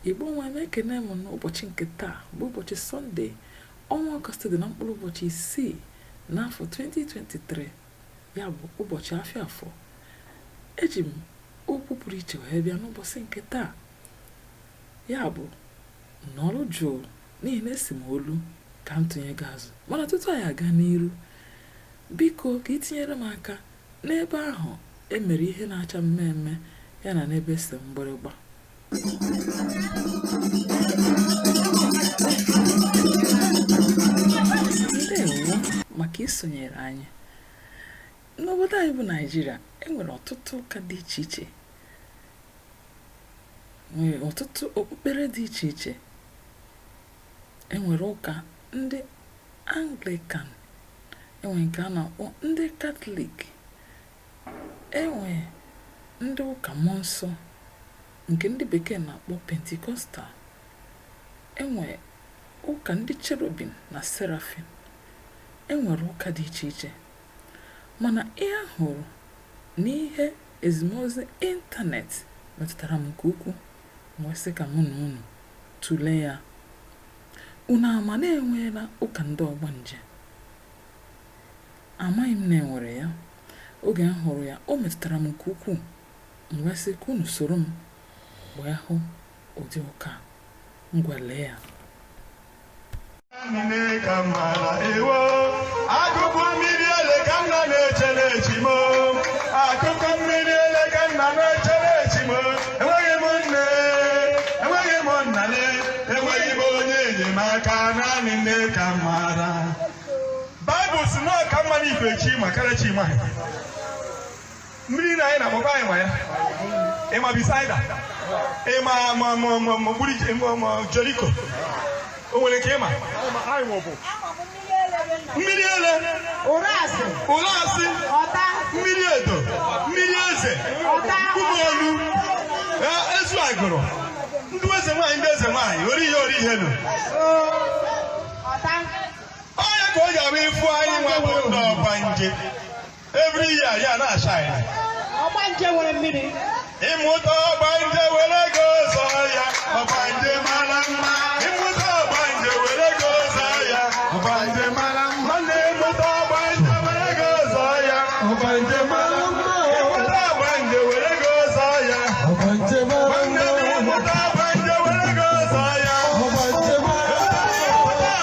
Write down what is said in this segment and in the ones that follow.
Igbo nwa ekene m n'ụbọchị nke taa bụ ụbọchị Sọnde, ọnwa Ọgọst dị na mkpụrụ ụbọchị 6 n'afọ 2023, ya bụ ụbọchị Afọ. Eji m okwu pụrụ iche wee bịa n'ụbọchị nke taa, ya bụ n'ọrụ jụụ n'ihi na esi m olu ka m tụnye gị azụ. Mana tutu anyị aga n'iru, biko ka ị tinyere m aka n'ebe ahụ emere ihe na-acha mmemme ya na n'ebe ese mgbịrịgba. Ndewo maka isonyere anyị. N'obodo anyị bụ Naịjirịa, enwere ọtụtụ ụka dị iche iche, nwere ọtụtụ okpukpere dị iche iche. Enwere ụka ndị Anglican, enwere nke a na-akpọ ndị Katọlik, enwere ndị ụka mmụọ nsọ nke ndị bekee na-akpọ Pentikọstal, enwere ụka ndị Cherubim na Serafim, enwere ụka dị iche iche. Mana ihe ahụrụ n'ihe ezimozi ịntanetị metụtara m nke ukwuu, wee sị ka mụ na unu tụlee ya. Unu ama na enweela ụka ndị Ogbanje? Amaghị m na enwere ya. Oge m hụrụ ya, o metụtara m nke ukwuu, wee sị ka unu soro m wee hụ ụdị ụka ngwa lee ya. Akụkọ mmiri ele ka nna na-echere echimo, akụkọ mmiri ele ka nna na-echere echimo. Enweghị m nne, enweghị m nnale, enweghị m onye enyemaka, naanị nne ka m maara. Baịbụl si na ọ ka mma n'ife chi makara chi ma mmiri na anyị na-akpọkwa anyị ma ya. Ịma Bisaida, ịma Jeriko, o nwere nke ịma mmiri ele, ụlasị, mmiri edo, mmiri eze, ụmụolu, ezu agụrụ, ndị eze nwaanyị, ndị eze nwaanyị, ori ihe nụ. Onye ka ọ ga-abụ ịfụ anyị nwa bụ ndị Ogbanje. Every year ya na-acha anyị. Ogbanje nwere mmiri. Ịmụta Ogbanje were go ụzọ ya, Ogbanje mara mma. Ịmụta Ogbanje were go ụzọ ya, Ogbanje mara mma. Ịmụta Ogbanje were go ụzọ ya, Ogbanje mara mma. Ịmụta Ogbanje were go ụzọ ya, Ogbanje mara mma. Ịmụta Ogbanje were go ụzọ ya, Ogbanje mara mma.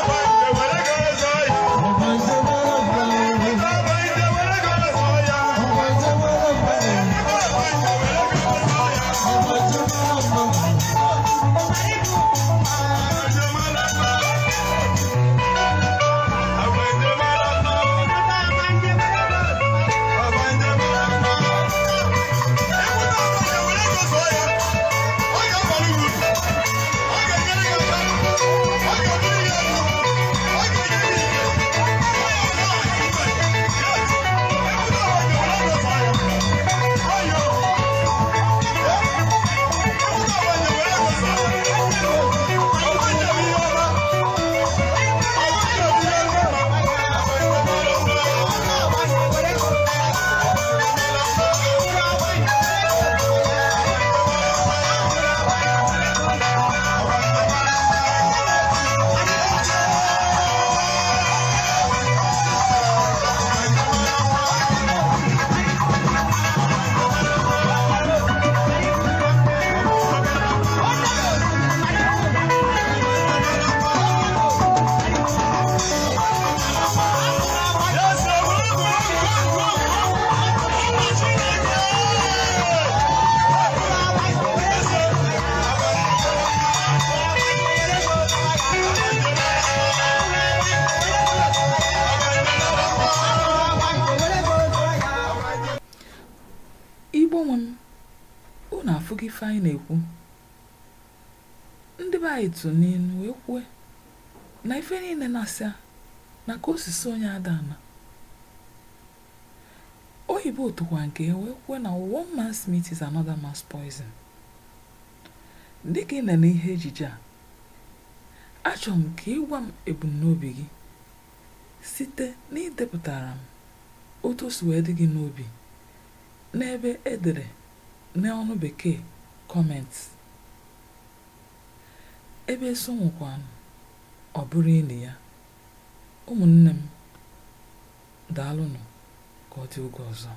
Igbo nwe m, unu afụghị ife anyị na-ekwu. Ndị be anyị tụ n'inu wee kwue na ife niile na-asịa na ka osisi onye adana. Oyibo tụkwa nke wee kwue na one man's meat is another man's poison. Dịka ị nene ihe ejije a, achọrọ m ka ịgwa m ebumnobi gị site n'idepụtara m otu o si wee dị gị n'obi n'ebe edere n'ọnụ bekee comments. ebe eso nwụkwanụ ọ bụrụ ili ya. Ụmụnne m, daalụnụ, ka ọ dị oge ọzọ.